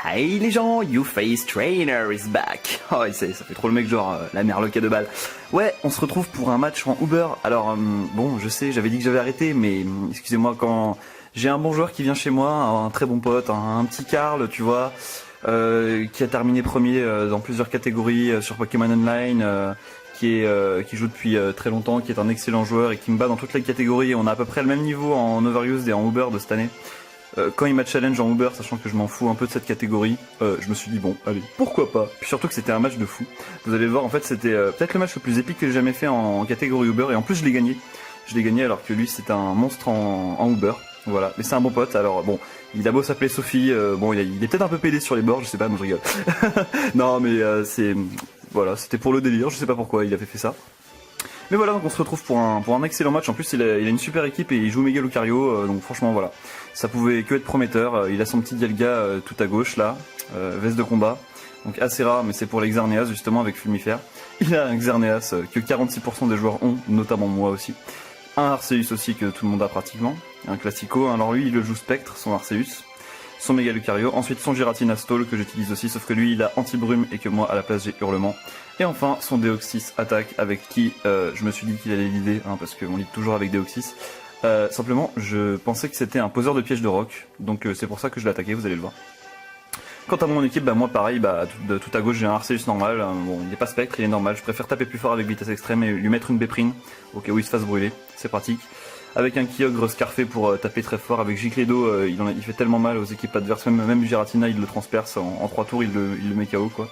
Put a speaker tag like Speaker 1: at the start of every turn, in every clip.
Speaker 1: Hey les gens, You Face Trainer is back. Oh, ça fait trop le mec genre la merloca de balle. Ouais, on se retrouve pour un match en Uber. Alors bon, je sais, j'avais dit que j'avais arrêté, mais excusez-moi, quand j'ai un bon joueur qui vient chez moi, un très bon pote, un petit Karl, tu vois, qui a terminé premier dans plusieurs catégories sur Pokémon Online, qui joue depuis très longtemps, qui est un excellent joueur et qui me bat dans toutes les catégories. On a à peu près le même niveau en Overused et en Uber de cette année. Quand il m'a challenge en Uber, sachant que je m'en fous un peu de cette catégorie, je me suis dit bon, allez, pourquoi pas. Puis surtout que c'était un match de fou. Vous allez voir, en fait, c'était peut-être le match le plus épique que j'ai jamais fait en catégorie Uber, et en plus je l'ai gagné. Je l'ai gagné alors que lui c'était un monstre en Uber. Voilà, mais c'est un bon pote. Alors bon, il a beau s'appeler Sophie, bon, il est peut-être un peu pédé sur les bords, je sais pas, moi je rigole. Non, mais voilà, c'était pour le délire, je sais pas pourquoi il avait fait ça. Mais voilà, donc on se retrouve pour un excellent match. En plus, il a une super équipe et il joue méga Lucario, donc franchement voilà, ça pouvait que être prometteur. Il a son petit Dialga tout à gauche là, veste de combat, donc assez rare, mais c'est pour les Xerneas justement avec Fulmifère. Il a un Xerneas que 46% des joueurs ont, notamment moi aussi. Un Arceus aussi que tout le monde a pratiquement, un Classico. Alors lui, il le joue Spectre, son Arceus. Son Méga Lucario, ensuite son Giratina Stall que j'utilise aussi, sauf que lui il a Anti-Brume et que moi à la place j'ai Hurlement. Et enfin son Deoxys Attaque avec qui je me suis dit qu'il allait leader, parce qu'on lead toujours avec Deoxys. Simplement je pensais que c'était un poseur de pièges de roc, donc c'est pour ça que je l'ai attaqué, vous allez le voir. Quant à mon équipe, moi pareil, de tout à gauche j'ai un Arceus normal, bon il n'est pas Spectre, il est normal, je préfère taper plus fort avec vitesse extrême et lui mettre une Béprine, au cas où il se fasse brûler, c'est pratique. Avec un Kyogre Scarfé pour taper très fort, avec Gicledo, il fait tellement mal aux équipes adverses, même Giratina il le transperce en 3 tours, il le met KO quoi,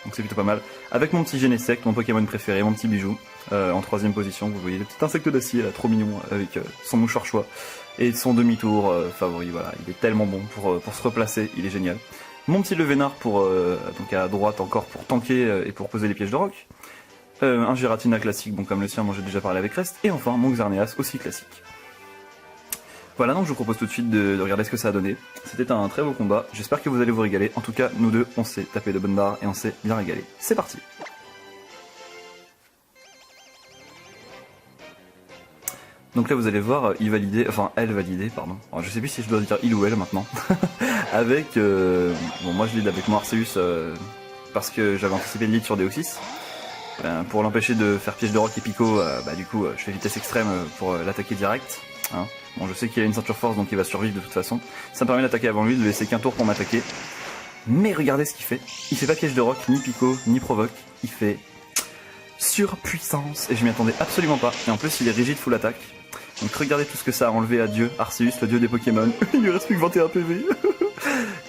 Speaker 1: donc c'est plutôt pas mal. Avec mon petit Genesect, mon Pokémon préféré, mon petit bijou, en 3ème position, vous voyez le petit insecte d'acier là, trop mignon, avec son mouchoir choix, et son demi-tour favori, voilà, il est tellement bon pour se replacer, il est génial. Mon petit Levénard donc à droite encore pour tanker et pour poser les pièges de roc. Un Giratina classique, bon comme le sien, moi j'ai déjà parlé avec Rest, et enfin mon Xerneas aussi classique. Voilà, donc je vous propose tout de suite de regarder ce que ça a donné. C'était un très beau combat, j'espère que vous allez vous régaler. En tout cas, nous deux, on s'est tapé de bonnes barres et on s'est bien régalé. C'est parti. Donc là vous allez voir, elle validait, pardon. Alors, je sais plus si je dois dire il ou elle maintenant. Avec, bon moi je lead avec mon Arceus parce que j'avais anticipé le lead sur Deoxys. Pour l'empêcher de faire piège de roc et Pico, du coup je fais vitesse extrême pour l'attaquer direct. Hein. Bon, je sais qu'il a une ceinture force donc il va survivre de toute façon. Ça me permet d'attaquer avant lui, de laisser qu'un tour pour m'attaquer. Mais regardez ce qu'il fait. Il fait pas piège de roc, ni Pico, ni provoque. Il fait surpuissance. Et je m'y attendais absolument pas. Et en plus il est rigide full attaque. Donc regardez tout ce que ça a enlevé à Dieu, Arceus, le dieu des Pokémon. Il lui reste plus que 21 PV.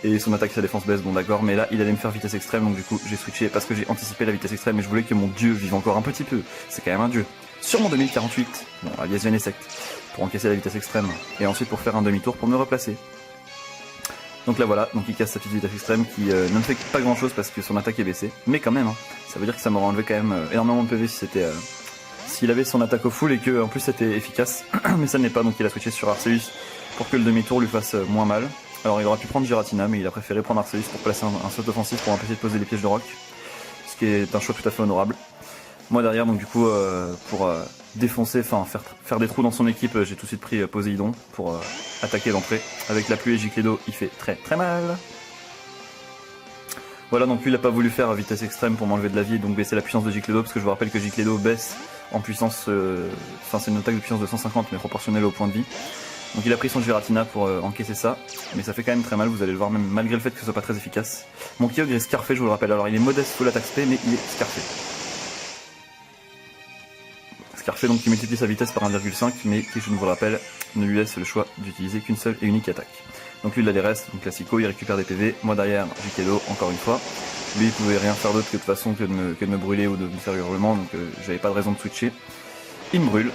Speaker 1: Et son attaque et sa défense baisse, bon d'accord, mais là il allait me faire vitesse extrême, donc du coup j'ai switché parce que j'ai anticipé la vitesse extrême et je voulais que mon dieu vive encore un petit peu. C'est quand même un dieu. Sur mon 2048, bon alias Genesect, pour encaisser la vitesse extrême, et ensuite pour faire un demi-tour pour me replacer. Donc là voilà, donc il casse sa petite vitesse extrême qui ne me fait pas grand chose parce que son attaque est baissée, mais quand même, ça veut dire que ça m'aurait enlevé quand même énormément de PV si c'était... s'il avait son attaque au full et que en plus c'était efficace, mais ça ne l'est pas, donc il a switché sur Arceus pour que le demi-tour lui fasse moins mal. Alors il aurait pu prendre Giratina, mais il a préféré prendre Arceus pour placer un saut offensif pour empêcher de poser les pièges de roc, ce qui est un choix tout à fait honorable. Moi derrière, donc du coup, pour défoncer, faire des trous dans son équipe, j'ai tout de suite pris Poséidon pour attaquer d'entrée. Avec la pluie et Gicledo, il fait très très mal. Voilà, donc lui il a pas voulu faire vitesse extrême pour m'enlever de la vie, donc baisser la puissance de Gicledo, parce que je vous rappelle que Gicledo baisse en puissance, c'est une attaque de puissance de 150 mais proportionnelle au point de vie. Donc il a pris son Giratina pour encaisser ça, mais ça fait quand même très mal, vous allez le voir, même malgré le fait que ce soit pas très efficace. Mon Kyogre est Scarfé, je vous le rappelle, alors il est modeste full attaque spé, mais il est Scarfé. Scarfé donc qui multiplie sa vitesse par 1,5, mais qui, je vous le rappelle, ne lui laisse le choix d'utiliser qu'une seule et unique attaque. Donc lui il a des restes, donc Classico, il récupère des PV, moi derrière Gicledo, encore une fois. Lui il pouvait rien faire d'autre que de toute façon que de me brûler ou de me faire hurlement, donc j'avais pas de raison de switcher. Il me brûle.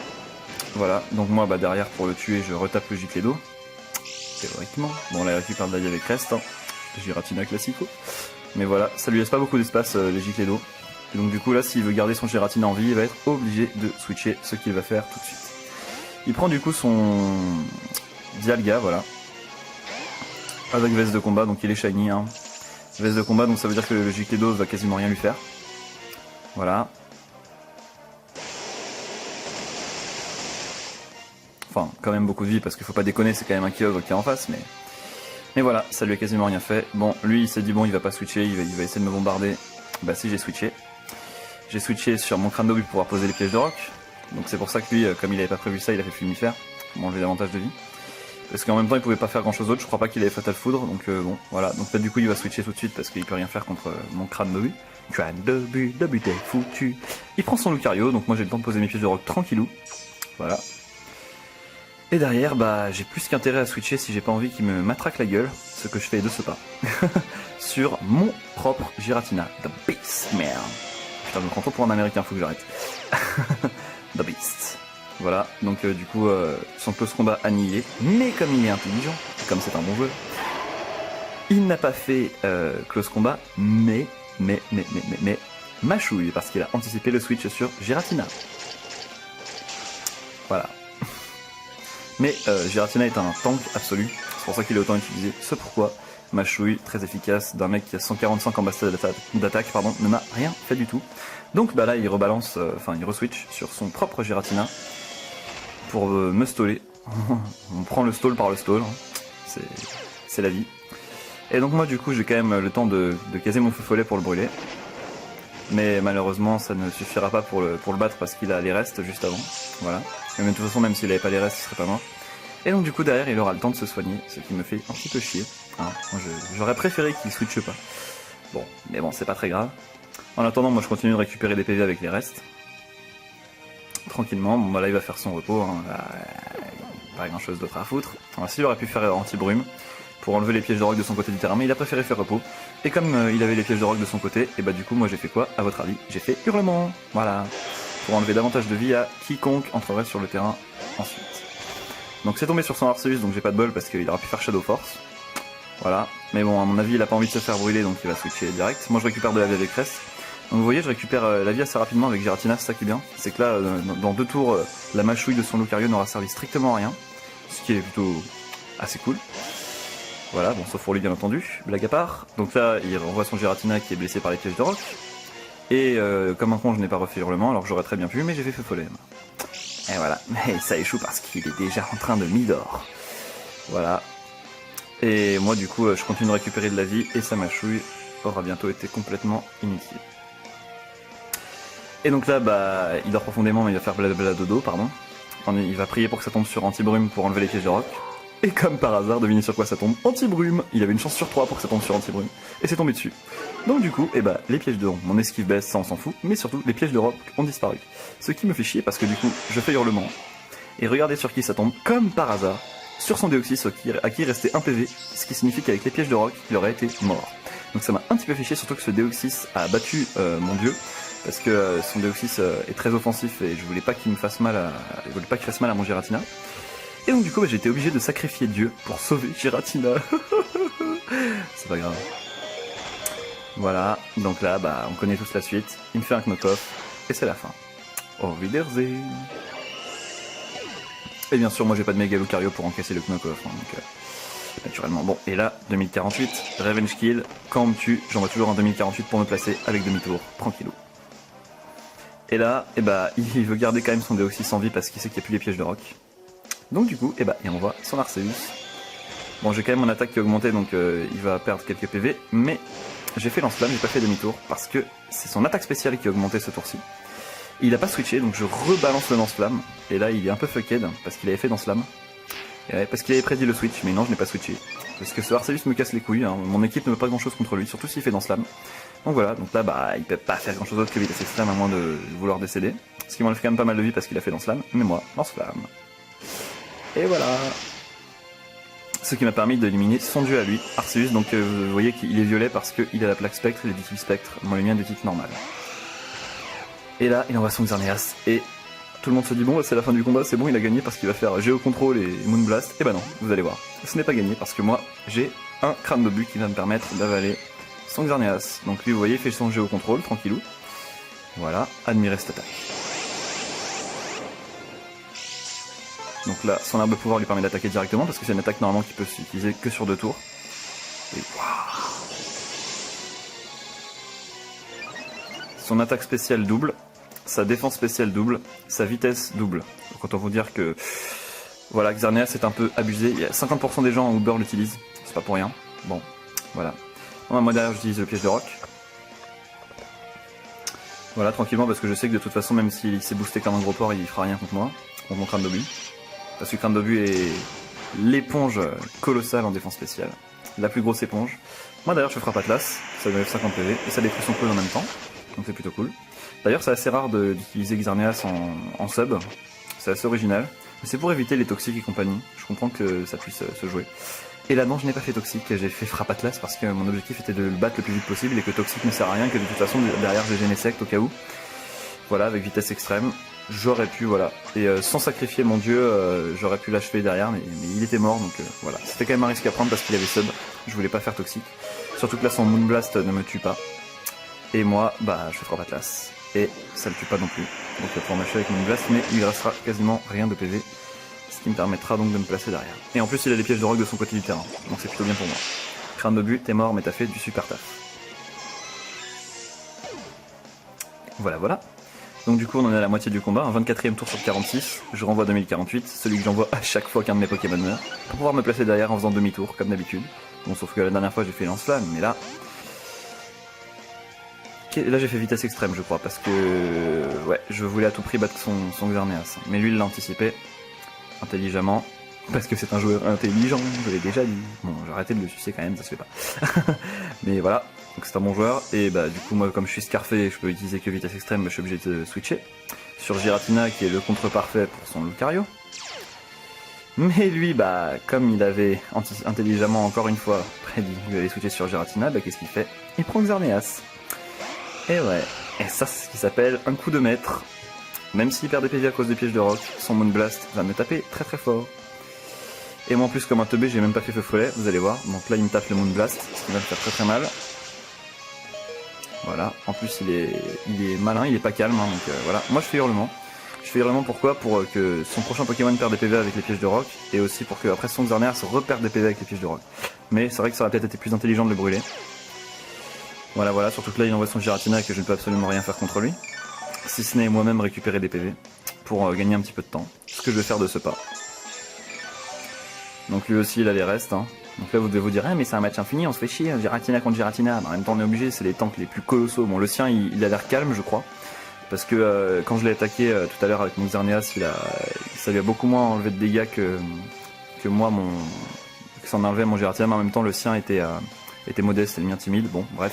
Speaker 1: Voilà, donc moi derrière pour le tuer je retape le Gicledo, théoriquement. Bon là il récupère de la vie avec Rest, Giratina Classico. Mais voilà, ça lui laisse pas beaucoup d'espace les Gicledo. Et donc du coup là s'il veut garder son Giratina en vie, il va être obligé de switcher, ce qu'il va faire tout de suite. Il prend du coup son Dialga, voilà. Avec veste de combat, donc il est shiny. Veste de combat, donc ça veut dire que le Gicledo va quasiment rien lui faire. Voilà. Enfin, quand même beaucoup de vie, parce qu'il faut pas déconner, c'est quand même un Kyogre qui est en face, mais Et voilà, ça lui a quasiment rien fait. Bon, lui il s'est dit bon il va pas switcher, il va essayer de me bombarder. Bah si, j'ai switché. J'ai switché sur mon crâne d'obus pour pouvoir poser les pièges de roc. Donc c'est pour ça que lui, comme il avait pas prévu ça, il a fait fulmifère pour m'enlever davantage de vie. Parce qu'en même temps il pouvait pas faire grand chose d'autre, je crois pas qu'il avait fatal foudre, donc bon voilà. Donc là du coup il va switcher tout de suite parce qu'il peut rien faire contre mon crâne d'obus. Crâne d'obus, l'obus t'es foutu. Il prend son Lucario, donc moi j'ai le temps de poser mes pièges de roc tranquillou. Voilà. Et derrière, bah j'ai plus qu'intérêt à switcher si j'ai pas envie qu'il me matraque la gueule, ce que je fais de ce pas, sur mon propre Giratina, The Beast Man. Putain, je me prends trop pour un américain, faut que j'arrête. The Beast. Voilà, donc du coup, son close combat annihilé, mais comme il est intelligent, comme c'est un bon jeu, il n'a pas fait close combat, mais mâchouille, parce qu'il a anticipé le switch sur Giratina. Voilà. Mais Giratina est un tank absolu, c'est pour ça qu'il est autant utilisé. Ce pourquoi mâchouille, très efficace, d'un mec qui a 145 en basta d'attaque, pardon, ne m'a rien fait du tout. Donc bah là il rebalance, enfin il reswitch sur son propre Giratina pour me staller. On prend le stall par le stall, hein. C'est la vie. Et donc moi du coup j'ai quand même le temps de caser mon feu follet pour le brûler. Mais malheureusement ça ne suffira pas pour le battre parce qu'il a les restes juste avant. Voilà. Et de toute façon même s'il avait pas les restes il serait pas mort. Et donc du coup derrière il aura le temps de se soigner, ce qui me fait un petit peu chier. Hein, moi j'aurais préféré qu'il switche pas. Bon, mais bon c'est pas très grave. En attendant moi je continue de récupérer des PV avec les restes. Tranquillement, bon bah là il va faire son repos, hein. Là, pas grand chose d'autre à foutre. Alors s'il aurait pu faire anti-brume pour enlever les pièges de roc de son côté du terrain, mais il a préféré faire repos. Et comme il avait les pièges de roc de son côté, et bah du coup moi j'ai fait quoi à votre avis? J'ai fait hurlement, voilà, pour enlever davantage de vie à quiconque entrerait sur le terrain ensuite. Donc c'est tombé sur son Arceus, donc j'ai pas de bol parce qu'il aurait pu faire Shadow Force. Voilà, mais bon à mon avis il a pas envie de se faire brûler donc il va switcher direct. Moi je récupère de la vie avec Crest. Donc vous voyez je récupère la vie assez rapidement avec Giratina, c'est ça qui est bien. C'est que là dans 2 tours la mâchouille de son Lucario n'aura servi strictement à rien. Ce qui est plutôt assez cool. Voilà, bon sauf pour lui bien entendu, blague à part. Donc là il renvoie son Giratina qui est blessé par les pièges de roc. Et comme un con je n'ai pas refait hurlement alors que j'aurais très bien pu mais j'ai fait feu follet. Et voilà, mais ça échoue parce qu'il est déjà en train de midor. Voilà. Et moi du coup je continue de récupérer de la vie et sa mâchouille aura bientôt été complètement inutile. Et donc là bah il dort profondément mais il va faire blabla dodo, pardon. Il va prier pour que ça tombe sur anti-brume pour enlever les pièges de roc. Et comme par hasard, devinez sur quoi ça tombe? Anti-brume. Il avait une chance sur 3 pour que ça tombe sur anti-brume. Et c'est tombé dessus. Donc du coup, eh bah, les pièges de roc, mon esquive baisse, ça on s'en fout. Mais surtout, les pièges de roc ont disparu. Ce qui me fait chier parce que du coup, je fais hurlement. Et regardez sur qui ça tombe, comme par hasard, sur son Deoxys à qui il restait 1 PV. Ce qui signifie qu'avec les pièges de roc, il aurait été mort. Donc ça m'a un petit peu fait chier, surtout que ce Deoxys a battu mon dieu. Parce que son Deoxys est très offensif et je voulais pas qu'il me fasse mal à mon Giratina. Et donc du coup bah, j'ai été obligé de sacrifier Dieu pour sauver Giratina. C'est pas grave. Voilà, donc là bah on connaît tous la suite. Il me fait un knock-off et c'est la fin. Au Wiedersehen. Et bien sûr moi j'ai pas de méga Lucario pour encaisser le knock-off. Hein, donc naturellement. Bon et là 2048, Revenge Kill. Quand on me tue, j'envoie toujours un 2048 pour me placer avec demi-tour. Tranquillou. Et là, eh bah, il veut garder quand même son Deoxys en vie parce qu'il sait qu'il n'y a plus les pièges de roc. Donc du coup, eh bah, il envoie son Arceus. Bon, j'ai quand même mon attaque qui a augmenté, donc il va perdre quelques PV, mais j'ai fait lance-flamme, j'ai pas fait demi-tour, parce que c'est son attaque spéciale qui a augmenté ce tour-ci. Il a pas switché, donc je rebalance le lance-flamme, et là il est un peu fucked, parce qu'il avait fait lance-flamme. Ouais, parce qu'il avait prédit le switch, mais non, je n'ai pas switché. Parce que ce Arceus me casse les couilles, hein. Mon équipe ne veut pas grand-chose contre lui, surtout s'il fait lance-flamme. Donc voilà, donc là bah il peut pas faire grand chose d'autre que vitesse extrême à moins de vouloir décéder. Ce qui m'enlève quand même pas mal de vie parce qu'il a fait lance-flamme, mais moi, lance-flamme. Et voilà. Ce qui m'a permis d'éliminer son dieu à lui, Arceus, donc vous voyez qu'il est violet parce qu'il a la plaque spectre, il est du type spectre, moi le mien est du type normal. Et là il envoie son Xerneas et tout le monde se dit bon c'est la fin du combat, c'est bon il a gagné parce qu'il va faire Géo Control et Moonblast. Et bah non, vous allez voir, ce n'est pas gagné parce que moi j'ai un crâne d'obus qui va me permettre d'avaler son Xerneas. Donc lui vous voyez il fait son Géo Control, tranquillou. Voilà, admirez cette attaque. Donc là, son arbre de pouvoir lui permet d'attaquer directement parce que c'est une attaque normalement qui peut s'utiliser que sur 2 tours. Et waouh. Son attaque spéciale double, sa défense spéciale double, sa vitesse double. Donc autant vous dire que voilà, Xerneas est un peu abusé. Il y a 50% des gens en Uber l'utilisent, c'est pas pour rien. Bon, voilà. Bon, moi derrière j'utilise le piège de roc. Voilà, tranquillement, parce que je sais que de toute façon, même s'il s'est boosté comme un gros porc, il fera rien contre moi, contre mon crâne d'obus. Parce que crâne d'obus est l'éponge colossale en défense spéciale. La plus grosse éponge. Moi d'ailleurs je fais frappe atlas, ça me lève 50 PV, et ça détruit son clone en même temps, donc c'est plutôt cool. D'ailleurs c'est assez rare d'utiliser Xerneas en sub, c'est assez original, mais c'est pour éviter les toxiques et compagnie, je comprends que ça puisse se jouer. Et là non, je n'ai pas fait toxique, j'ai fait frappe atlas parce que mon objectif était de le battre le plus vite possible et que toxique ne sert à rien, que de toute façon derrière j'ai Genesect au cas où. Voilà, avec vitesse extrême, j'aurais pu, voilà, et sans sacrifier mon dieu, j'aurais pu l'achever derrière, mais il était mort, donc voilà. C'était quand même un risque à prendre parce qu'il avait sub, je voulais pas faire toxique. Surtout que là son Moonblast ne me tue pas. Et moi, bah je fais frappe atlas. Et ça le tue pas non plus. Donc il va pouvoir m'achever avec Moonblast, mais il restera quasiment rien de PV. Ce qui me permettra donc de me placer derrière. Et en plus il a les pièges de roc de son côté du terrain, donc c'est plutôt bien pour moi. Crâne d'obus, t'es mort mais t'as fait du super taf. Voilà, voilà. Donc du coup on en est à la moitié du combat, un 24ème tour sur 46, je renvoie 2048, celui que j'envoie à chaque fois qu'un de mes Pokémon meurt, pour pouvoir me placer derrière en faisant demi-tour, comme d'habitude. Bon, sauf que la dernière fois j'ai fait lance-flamme, mais là... Là j'ai fait vitesse extrême je crois, parce que... Ouais, je voulais à tout prix battre son Xerneas, mais lui il l'a anticipé, intelligemment, parce que c'est un joueur intelligent, je l'ai déjà dit. Bon, j'ai arrêté de le sucer quand même, ça se fait pas. Mais voilà. Donc c'est un bon joueur, et bah du coup moi comme je suis Scarfé et je peux utiliser que vitesse extrême, bah, je suis obligé de switcher sur Giratina qui est le contre parfait pour son Lucario. Mais lui bah comme il avait intelligemment encore une fois prédit qu'il allait switcher sur Giratina, bah qu'est-ce qu'il fait? Il prend Xerneas. Et ouais, et ça c'est ce qui s'appelle un coup de maître. Même s'il perd des PV à cause des pièges de roc, son Moonblast va me taper très très fort. Et moi en plus comme un teubé j'ai même pas fait feu follet, vous allez voir, donc là il me tape le Moonblast, ce qui va me faire très très mal. Voilà, en plus il est malin, il est pas calme, hein, donc voilà. Moi je fais hurlement. Je fais hurlement pourquoi? Pour que son prochain Pokémon perde des PV avec les pièges de roc, et aussi pour que après son Xerneas reperde des PV avec les pièges de roc. Mais c'est vrai que ça aurait peut-être été plus intelligent de le brûler. Voilà, voilà, surtout que là il envoie son Giratina et que je ne peux absolument rien faire contre lui. Si ce n'est moi-même récupérer des PV, pour gagner un petit peu de temps. Ce que je vais faire de ce pas. Donc lui aussi il a les restes, hein. Donc là vous devez vous dire, ah, mais c'est un match infini, on se fait chier, Giratina contre Giratina. En même temps on est obligé, c'est les tanks les plus colossaux. Bon le sien il a l'air calme je crois. Parce que quand je l'ai attaqué tout à l'heure avec mon Xerneas, ça lui a beaucoup moins enlevé de dégâts que moi, que ça en enlevait mon Giratina. Mais en même temps le sien était modeste et le mien timide, bon bref.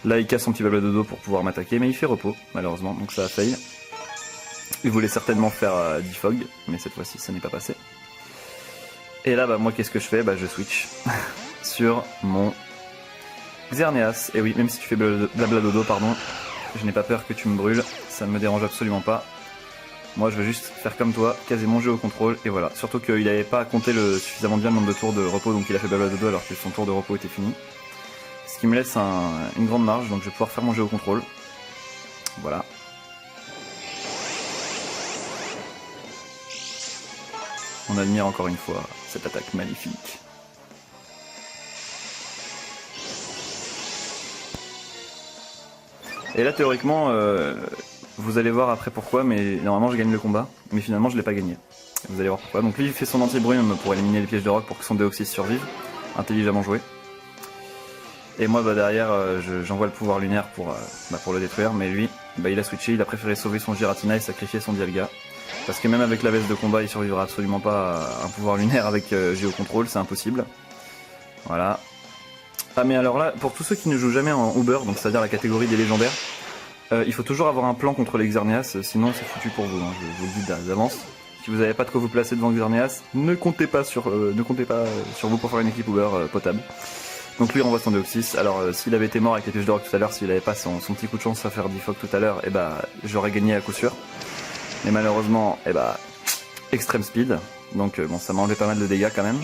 Speaker 1: Là il casse son petit blabla dodo pour pouvoir m'attaquer, mais il fait repos malheureusement, donc ça a fail. Il voulait certainement faire Defog, mais cette fois-ci ça n'est pas passé. Et là, bah, moi, qu'est-ce que je fais? Bah, je switch sur mon Xerneas. Et oui, même si tu fais blabla dodo, pardon, je n'ai pas peur que tu me brûles, ça ne me dérange absolument pas. Moi, je veux juste faire comme toi, caser mon jeu au contrôle, et voilà. Surtout qu'il n'avait pas compté suffisamment bien le nombre de tours de repos, donc il a fait blabla dodo alors que son tour de repos était fini. Ce qui me laisse une grande marge, donc je vais pouvoir faire mon jeu au contrôle. Voilà. On admire encore une fois cette attaque magnifique. Et là théoriquement, vous allez voir après pourquoi, mais normalement je gagne le combat, mais finalement je l'ai pas gagné. Vous allez voir pourquoi. Donc lui il fait son anti-brume pour éliminer les pièges de roc pour que son Deoxys survive. Intelligemment joué. Et moi bah, derrière j'envoie le pouvoir lunaire pour le détruire, mais lui bah, il a switché, il a préféré sauver son Giratina et sacrifier son Dialga. Parce que même avec la veste de combat, il survivra absolument pas à un pouvoir lunaire avec Géocontrôle, c'est impossible. Voilà. Ah mais alors là, pour tous ceux qui ne jouent jamais en Uber, donc c'est-à-dire la catégorie des légendaires, il faut toujours avoir un plan contre les Xerneas, sinon c'est foutu pour vous, hein, je vous le dis d'avance. Si vous n'avez pas de quoi vous placer devant Xerneas, ne comptez pas sur vous pour faire une équipe Uber potable. Donc lui renvoie son Deoxys, alors s'il avait été mort avec les pièges de roc tout à l'heure, s'il avait pas son petit coup de chance à faire Defog tout à l'heure, et bah j'aurais gagné à coup sûr. Mais malheureusement, extreme speed, donc bon ça m'a enlevé pas mal de dégâts quand même.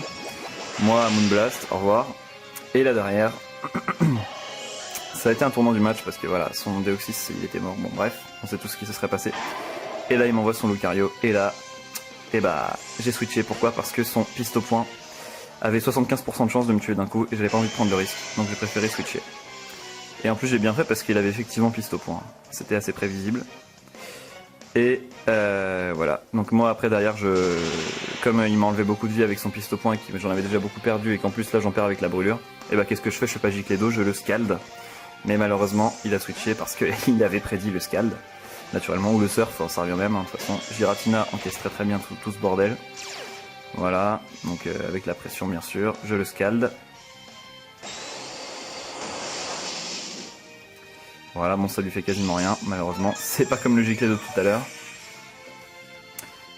Speaker 1: Moi Moonblast, au revoir. Et là derrière, ça a été un tournant du match parce que voilà, son Deoxys il était mort, bon bref, on sait tout ce qui se serait passé. Et là il m'envoie son Lucario, et là, j'ai switché, pourquoi? Parce que son piste au point avait 75% de chance de me tuer d'un coup et j'avais pas envie de prendre le risque, donc j'ai préféré switcher. Et en plus j'ai bien fait parce qu'il avait effectivement piste au point, c'était assez prévisible. Et voilà, donc moi après derrière comme il m'a enlevé beaucoup de vie avec son piste au point et que j'en avais déjà beaucoup perdu et qu'en plus là j'en perds avec la brûlure, et bah qu'est-ce que je fais? Je fais pas gicler d'eau, je le scald. Mais malheureusement il a switché parce qu'il avait prédit le scald, naturellement, ou le surf, ça revient même, hein. De toute façon Giratina encaisse très bien tout ce bordel. Voilà, donc avec la pression bien sûr, je le scald. Voilà, bon ça lui fait quasiment rien, malheureusement. C'est pas comme le giclée de tout à l'heure.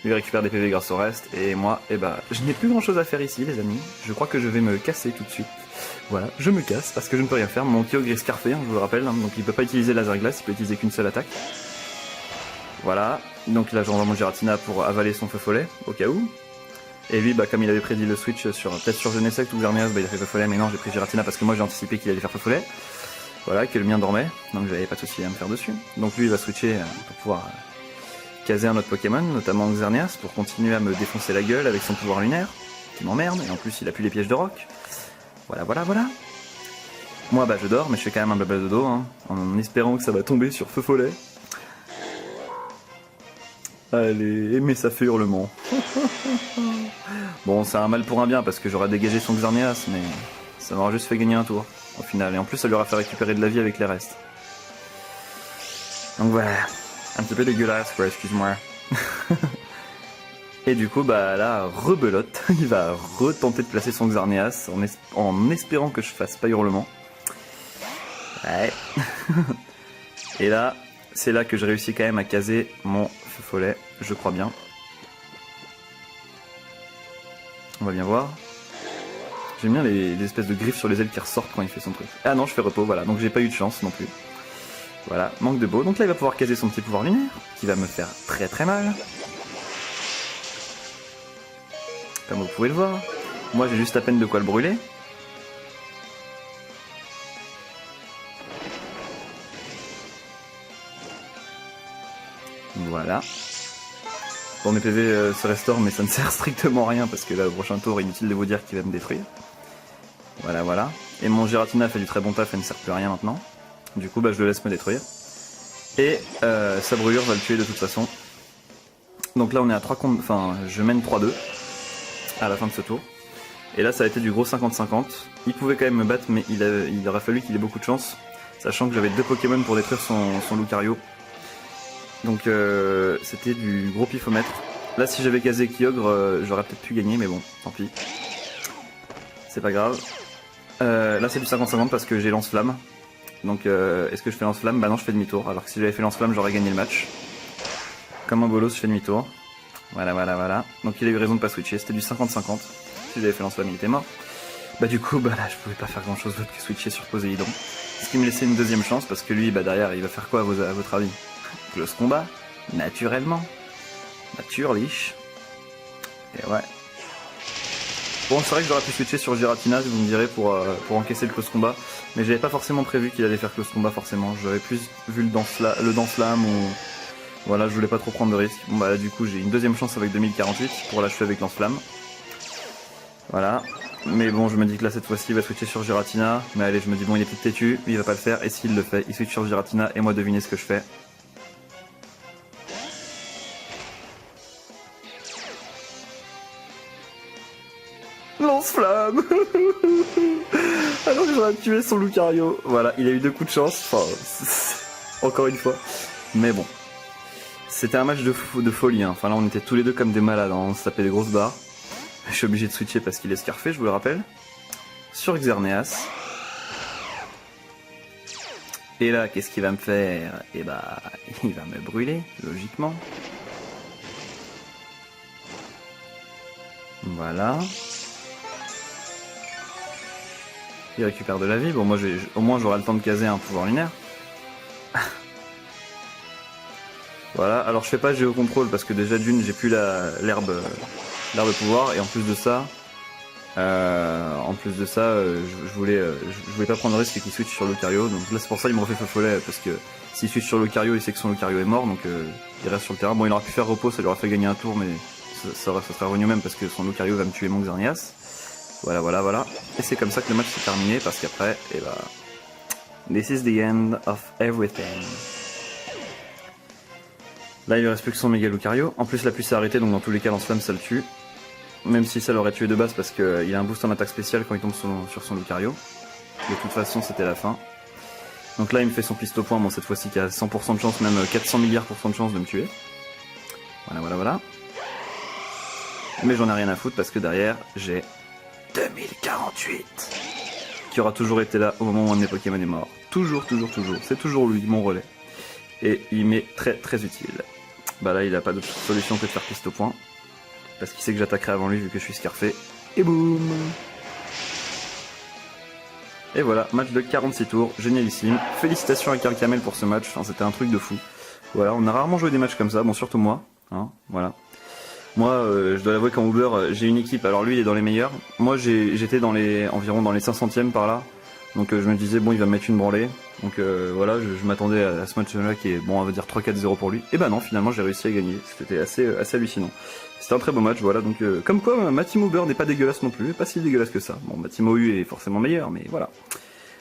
Speaker 1: Lui récupère des PV grâce au reste, et moi, eh bah, je n'ai plus grand chose à faire ici les amis. Je crois que je vais me casser tout de suite. Voilà, je me casse parce que je ne peux rien faire. Mon Kyogre est scarfé, hein, je vous le rappelle, hein, donc il peut pas utiliser laser glace, il peut utiliser qu'une seule attaque. Voilà, donc là j'envoie mon Giratina pour avaler son feu follet, au cas où. Et lui, bah, comme il avait prédit le switch peut-être sur Genesect ou Xerneas, bah, il a fait feu follet, mais non, j'ai pris Giratina parce que moi j'ai anticipé qu'il allait faire feu follet. Voilà, que le mien dormait, donc j'avais pas de souci à me faire dessus. Donc lui il va switcher pour pouvoir caser un autre Pokémon, notamment Xerneas, pour continuer à me défoncer la gueule avec son pouvoir lunaire, qui m'emmerde, et en plus il a plus les pièges de roc. Voilà. Moi bah je dors, mais je fais quand même un blabla dodo, hein, en espérant que ça va tomber sur feu follet. Allez, mais ça fait hurlement. Bon, c'est un mal pour un bien, parce que j'aurais dégagé son Xerneas, mais ça m'aura juste fait gagner un tour, au final. Et en plus, ça lui aura fait récupérer de la vie avec les restes. Donc voilà, un petit peu dégueulasse, quoi, excuse-moi. Et du coup, bah là, rebelote, il va retenter de placer son Xerneas, en espérant que je fasse pas hurlement. Ouais. Et là, c'est là que je réussis quand même à caser mon feu follet, je crois bien. On va bien voir. J'aime bien les espèces de griffes sur les ailes qui ressortent quand il fait son truc. Ah non, je fais repos, voilà, donc j'ai pas eu de chance non plus. Voilà, manque de beau. Donc là, il va pouvoir caser son petit pouvoir lunaire, qui va me faire très mal. Comme vous pouvez le voir. Moi, j'ai juste à peine de quoi le brûler. Voilà. Bon, mes PV se restaurent, mais ça ne sert strictement à rien, parce que là, au prochain tour, inutile de vous dire qu'il va me détruire. Voilà. Et mon Giratina fait du très bon taf et ne sert plus à rien maintenant. Du coup, bah, je le laisse me détruire. Et sa brûlure va le tuer de toute façon. Donc là, on est à 3 contre... Enfin, je mène 3-2 à la fin de ce tour. Et là, ça a été du gros 50-50. Il pouvait quand même me battre, mais il aurait fallu qu'il ait beaucoup de chance. Sachant que j'avais 2 Pokémon pour détruire son Lucario. Donc c'était du gros pifomètre. Là, si j'avais casé Kyogre, j'aurais peut-être pu gagner, mais bon, tant pis. C'est pas grave. Là, c'est du 50-50 parce que j'ai lance-flamme. Donc est-ce que je fais lance-flamme? Bah non, je fais demi-tour. Alors que si j'avais fait lance-flamme, j'aurais gagné le match. Comme un bolos, je fais demi-tour. Voilà. Donc il a eu raison de pas switcher, c'était du 50-50. Si j'avais fait lance-flamme, il était mort. Bah du coup, bah là, je pouvais pas faire grand-chose d'autre que switcher sur Poséidon. Ce qui me laissait une deuxième chance, parce que lui, bah derrière, il va faire quoi à votre avis? Close combat, naturellement. Naturlich. Et ouais. Bon, c'est vrai que j'aurais pu switcher sur Giratina, vous me direz, pour encaisser le close combat. Mais j'avais pas forcément prévu qu'il allait faire close combat, forcément. J'avais plus vu le dance lame ou... Voilà, je voulais pas trop prendre de risques. Bon bah là, du coup, j'ai une deuxième chance avec 2048 pour l'achever avec lance-flamme. Voilà. Mais bon, je me dis que là, cette fois-ci, il va switcher sur Giratina. Mais allez, je me dis, bon, il est peut-être têtu, il va pas le faire. Et s'il le fait, il switch sur Giratina. Et moi, devinez ce que je fais. Lance-flamme. Alors que j'aurais tué son Lucario. Voilà, il a eu 2 coups de chance. Enfin, encore une fois. Mais bon. C'était un match de folie, hein. Enfin là on était tous les deux comme des malades, hein. On se tapait des grosses barres. Je suis obligé de switcher parce qu'il est scarfé, je vous le rappelle. Sur Xerneas. Et là, qu'est-ce qu'il va me faire? Et bah, il va me brûler, logiquement. Voilà. Il récupère de la vie. Bon, moi, au moins, j'aurai le temps de caser un pouvoir lunaire. Voilà. Alors, je fais pas géocontrôle parce que déjà d'une, j'ai plus l'herbe pouvoir, et en plus de ça, je voulais pas prendre le risque qu'il switch sur Lucario. Donc là, c'est pour ça qu'il me refait feu follet, parce que s'il switch sur Lucario, il sait que son Lucario est mort, donc il reste sur le terrain. Bon, il aurait pu faire repos, ça lui aurait fait gagner un tour, mais ça serait revenu même parce que son Lucario va me tuer mon Xerneas. Voilà. Et c'est comme ça que le match s'est terminé, parce qu'après, et bah, this is the end of everything. Là, il ne reste plus que son méga Lucario. En plus, la pluie s'est arrêtée, donc dans tous les cas, lance-flamme, ça le tue. même si ça l'aurait tué de base parce qu'il a un boost en attaque spéciale quand il tombe sur son Lucario. De toute façon, c'était la fin. Donc là, il me fait son piste au point, bon, cette fois-ci qui a 100% de chance, même 400 milliards % de chance de me tuer. Voilà. Mais j'en ai rien à foutre parce que derrière, j'ai 2048 qui aura toujours été là au moment où un de mes Pokémon est mort. Toujours. C'est toujours lui, mon relais. Et il m'est très utile. Bah là, il a pas d'autre solution que de faire piste au point. Parce qu'il sait que j'attaquerai avant lui vu que je suis Scarfé. Et boum! Et voilà, match de 46 tours, génialissime. Félicitations à Karl Kamel pour ce match, enfin, c'était un truc de fou. Voilà, on a rarement joué des matchs comme ça, bon surtout moi. Hein, voilà. Moi, je dois l'avouer qu'en Uber, j'ai une équipe, alors lui il est dans les meilleurs. Moi j'étais environ dans les 500e par là. Donc je me disais bon il va me mettre une branlée. Donc voilà, je m'attendais à ce match-là qui est bon on va dire 3-4-0 pour lui. Et bah non finalement j'ai réussi à gagner. C'était assez hallucinant. C'était un très beau match, voilà, donc comme quoi ma team Uber n'est pas dégueulasse non plus, pas si dégueulasse que ça. Bon ma team OU est forcément meilleure, mais voilà.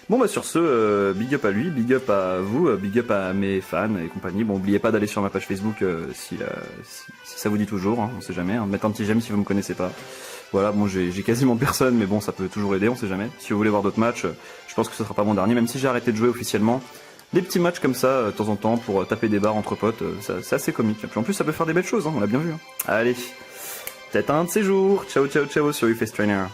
Speaker 1: Bon bah sur ce, big up à lui, big up à vous, big up à mes fans et compagnie. Bon n'oubliez pas d'aller sur ma page Facebook si ça vous dit toujours, hein, on sait jamais, hein, mettez un petit j'aime si vous me connaissez pas. Voilà, bon j'ai quasiment personne, mais bon ça peut toujours aider, on sait jamais. Si vous voulez voir d'autres matchs, je pense que ce sera pas mon dernier, même si j'ai arrêté de jouer officiellement. Des petits matchs comme ça, de temps en temps, pour taper des barres entre potes, c'est assez comique. Puis en plus ça peut faire des belles choses, hein, on l'a bien vu. Hein. Allez, peut-être un de ces jours, ciao sur UFaceTrainer.